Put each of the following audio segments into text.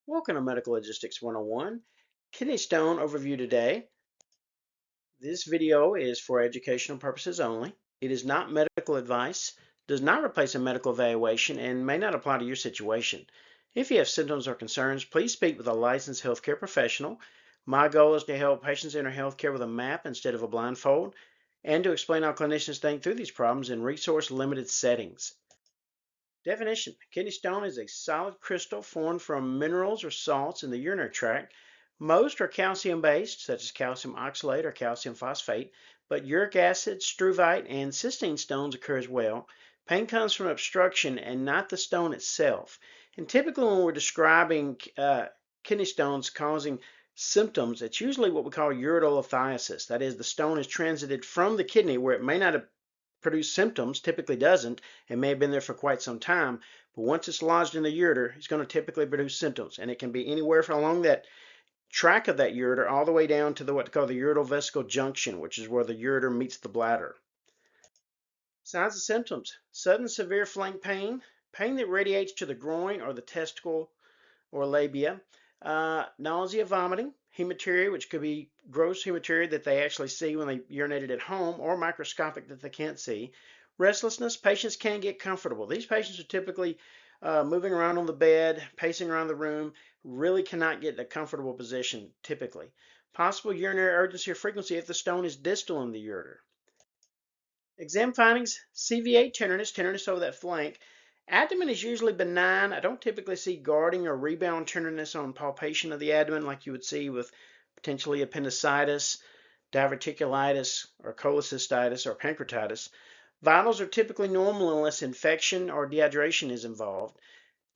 Welcome to Medical Logistics 101. Kidney stone overview today. This video is for educational purposes only. It is not medical advice, does not replace a medical evaluation, and may not apply to your situation. If you have symptoms or concerns, please speak with a licensed healthcare professional. My goal is to help patients enter healthcare with a map instead of a blindfold, and to explain how clinicians think through these problems in resource-limited settings. Definition: kidney stone is a solid crystal formed from minerals or salts in the urinary tract. Most are calcium based, such as calcium oxalate or calcium phosphate, but uric acid, struvite, and cystine stones occur as well. Pain comes from obstruction and not the stone itself. And typically, when we're describing kidney stones causing symptoms, it's usually what we call ureterolithiasis. That is, the stone is transited from the kidney where it may not have produce symptoms, typically doesn't, and may have been there for quite some time. But once it's lodged in the ureter, it's going to typically produce symptoms, and it can be anywhere from along that track of that ureter all the way down to what they call the ureterovesical junction, which is where the ureter meets the bladder. Signs and symptoms: sudden severe flank pain, pain that radiates to the groin or the testicle or labia, nausea, vomiting, hematuria, which could be gross hematuria that they actually see when they urinated at home, or microscopic that they can't see. Restlessness, patients can't get comfortable. These patients are typically moving around on the bed, pacing around the room, really cannot get in a comfortable position typically. Possible urinary urgency or frequency if the stone is distal in the ureter. Exam findings: CVA tenderness, tenderness over that flank. Abdomen is usually benign. I don't typically see guarding or rebound tenderness on palpation of the abdomen like you would see with potentially appendicitis, diverticulitis, or cholecystitis, or pancreatitis. Vitals are typically normal unless infection or dehydration is involved.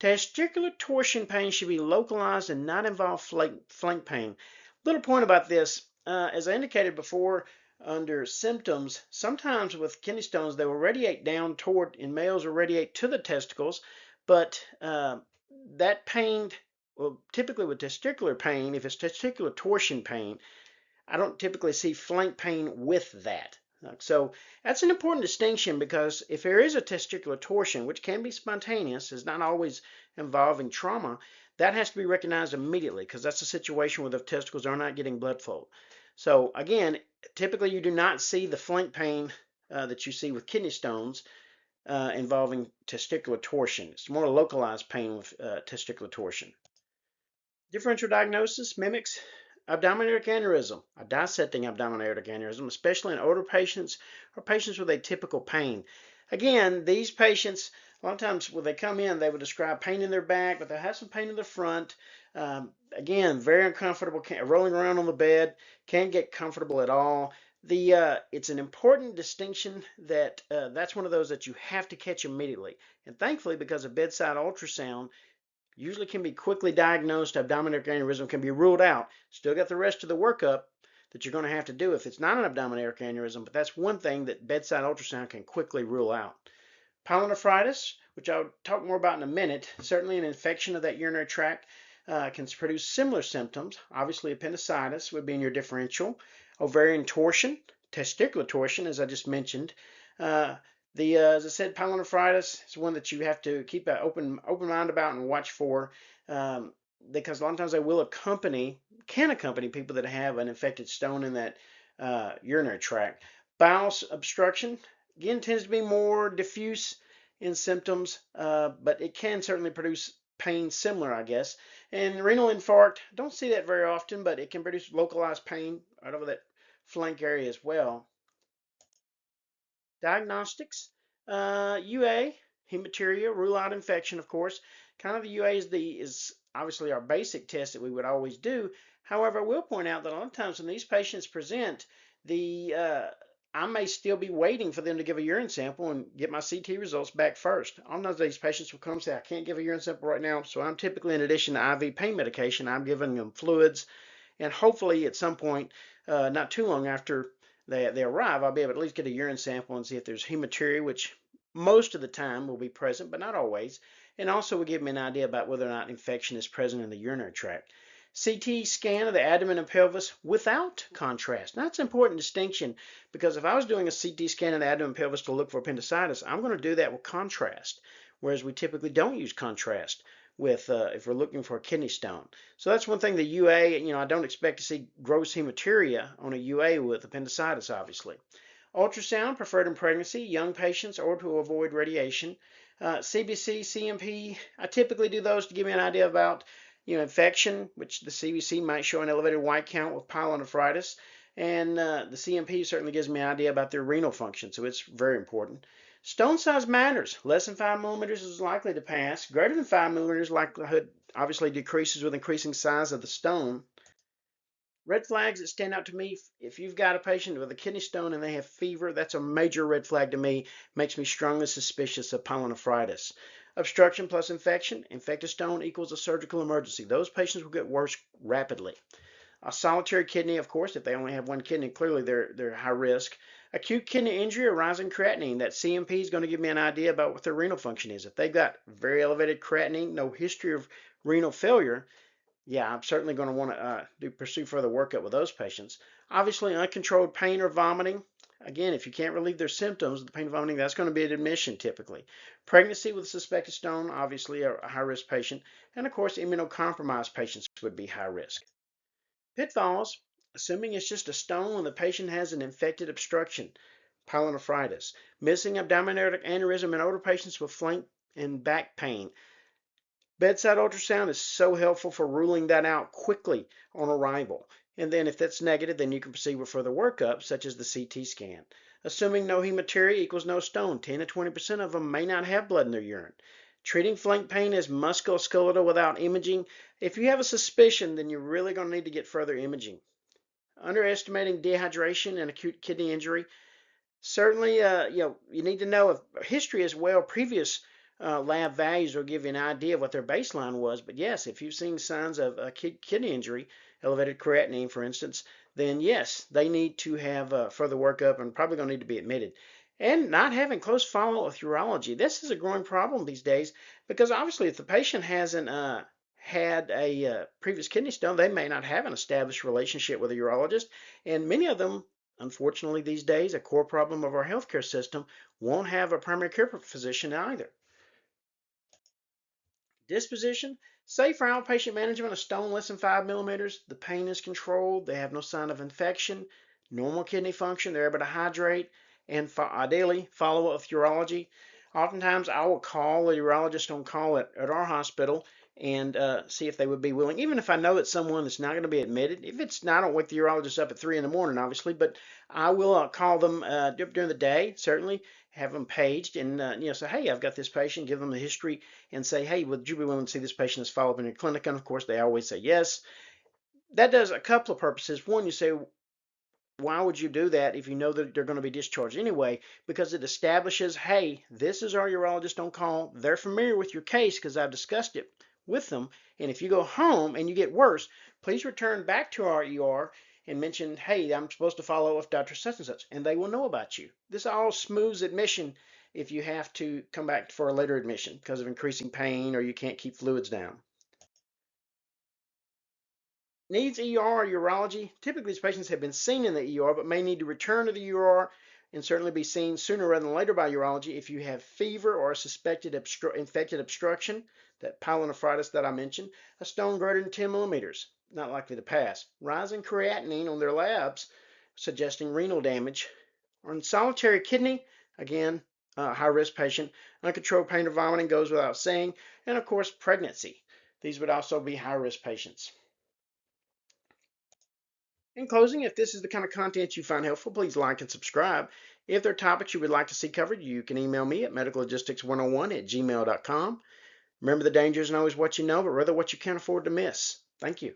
Testicular torsion pain should be localized and not involve flank pain. Little point about this, as I indicated before, under symptoms, sometimes with kidney stones, they will radiate down toward, in males, will radiate to the testicles, but that pain, well, typically with testicular pain, if it's testicular torsion pain, I don't typically see flank pain with that. So that's an important distinction, because if there is a testicular torsion, which can be spontaneous, is not always involving trauma, that has to be recognized immediately, because that's a situation where the testicles are not getting blood flow. So again, typically you do not see the flank pain that you see with kidney stones involving testicular torsion. It's more localized pain with testicular torsion. Differential diagnosis mimics abdominal aortic aneurysm, a dissecting abdominal aortic aneurysm, especially in older patients or patients with atypical pain. Again, these patients, a lot of times when they come in, they would describe pain in their back, but they have some pain in the front. Again, very uncomfortable, rolling around on the bed, can't get comfortable at all. It's an important distinction that that's one of those that you have to catch immediately. And thankfully, because of bedside ultrasound, usually can be quickly diagnosed, abdominal aneurysm can be ruled out. Still got the rest of the workup that you're going to have to do if it's not an abdominal aneurysm, but that's one thing that bedside ultrasound can quickly rule out. Pyelonephritis, which I'll talk more about in a minute, certainly an infection of that urinary tract can produce similar symptoms. Obviously, appendicitis would be in your differential. Ovarian torsion, testicular torsion, as I just mentioned. As I said, pyelonephritis is one that you have to keep an open mind about and watch for, because a lot of times they can accompany people that have an infected stone in that urinary tract. Bowel obstruction, again, tends to be more diffuse in symptoms, but it can certainly produce pain similar, I guess. And renal infarct, don't see that very often, but it can produce localized pain right over that flank area as well. Diagnostics, UA, hematuria, rule out infection, of course. Kind of the UA is obviously our basic test that we would always do. However, I will point out that a lot of times when these patients present, I may still be waiting for them to give a urine sample and get my CT results back first. Sometimes these patients will come and say, I can't give a urine sample right now, so I'm typically, in addition to IV pain medication, I'm giving them fluids, and hopefully at some point, not too long after they arrive, I'll be able to at least get a urine sample and see if there's hematuria, which most of the time will be present, but not always, and also will give me an idea about whether or not infection is present in the urinary tract. CT scan of the abdomen and pelvis without contrast. Now, that's an important distinction, because if I was doing a CT scan of the abdomen and pelvis to look for appendicitis, I'm going to do that with contrast, whereas we typically don't use contrast. with if we're looking for a kidney stone. So that's one thing the UA, I don't expect to see gross hematuria on a UA with appendicitis, obviously. Ultrasound preferred in pregnancy, young patients, or to avoid radiation. CBC, CMP, I typically do those to give me an idea about infection, which the CBC might show an elevated white count with pyelonephritis. And the CMP certainly gives me an idea about their renal function, so it's very important. Stone size matters. Less than 5 millimeters is likely to pass. Greater than 5 millimeters likelihood obviously decreases with increasing size of the stone. Red flags that stand out to me, if you've got a patient with a kidney stone and they have fever, that's a major red flag to me. Makes me strongly suspicious of pyelonephritis. Obstruction plus infection, infected stone equals a surgical emergency. Those patients will get worse rapidly. A solitary kidney, of course, if they only have one kidney, clearly they're high risk. Acute kidney injury or rising creatinine, that CMP is going to give me an idea about what their renal function is. If they've got very elevated creatinine, no history of renal failure, yeah, I'm certainly going to want to pursue further workup with those patients. Obviously, uncontrolled pain or vomiting. Again, if you can't relieve their symptoms, the pain and vomiting, that's going to be an admission typically. Pregnancy with a suspected stone, obviously a high-risk patient. And of course, immunocompromised patients would be high risk. Pitfalls, assuming it's just a stone when the patient has an infected obstruction, pyelonephritis, missing abdominal aneurysm in older patients with flank and back pain. Bedside ultrasound is so helpful for ruling that out quickly on arrival. And then if that's negative, then you can proceed with further workup, such as the CT scan. Assuming no hematuria equals no stone, 10 to 20% of them may not have blood in their urine. Treating flank pain as musculoskeletal without imaging. If you have a suspicion, then you're really going to need to get further imaging. Underestimating dehydration and acute kidney injury. Certainly, you need to know if history as well. Previous lab values will give you an idea of what their baseline was. But yes, if you've seen signs of kidney injury, elevated creatinine, for instance, then yes, they need to have further workup and probably going to need to be admitted. And not having close follow-up with urology. This is a growing problem these days because obviously if the patient hasn't had a previous kidney stone, they may not have an established relationship with a urologist. And many of them, unfortunately these days, a core problem of our healthcare system, won't have a primary care physician either. Disposition, safe for outpatient management, a stone less than 5 millimeters, the pain is controlled, they have no sign of infection, normal kidney function, they're able to hydrate, and ideally follow up with urology. Oftentimes I will call a urologist on call at our hospital and see if they would be willing, even if I know it's someone that's not going to be admitted. If it's not, I don't wake the urologist up at 3 in the morning, obviously, but I will call them during the day, certainly, have them paged and say, hey, I've got this patient, give them the history and say, hey, would you be willing to see this patient as follow-up in your clinic? And of course, they always say yes. That does a couple of purposes. One, you say, why would you do that if you know that they're going to be discharged anyway? Because it establishes, hey, this is our urologist on call. They're familiar with your case because I've discussed it with them. And if you go home and you get worse, please return back to our ER and mention, hey, I'm supposed to follow up with Dr. such and such, and they will know about you. This all smooths admission if you have to come back for a later admission because of increasing pain or you can't keep fluids down. Needs ER or urology. Typically, these patients have been seen in the ER but may need to return to the ER and certainly be seen sooner rather than later by urology if you have fever or a suspected infected obstruction, that pyelonephritis that I mentioned, a stone greater than 10 millimeters, not likely to pass. Rising creatinine on their labs suggesting renal damage. On solitary kidney, again, high-risk patient. Uncontrolled pain or vomiting goes without saying. And of course, pregnancy. These would also be high-risk patients. In closing, if this is the kind of content you find helpful, please like and subscribe. If there are topics you would like to see covered, you can email me at medicallogistics101@gmail.com. Remember, the danger isn't always what you know, but rather what you can't afford to miss. Thank you.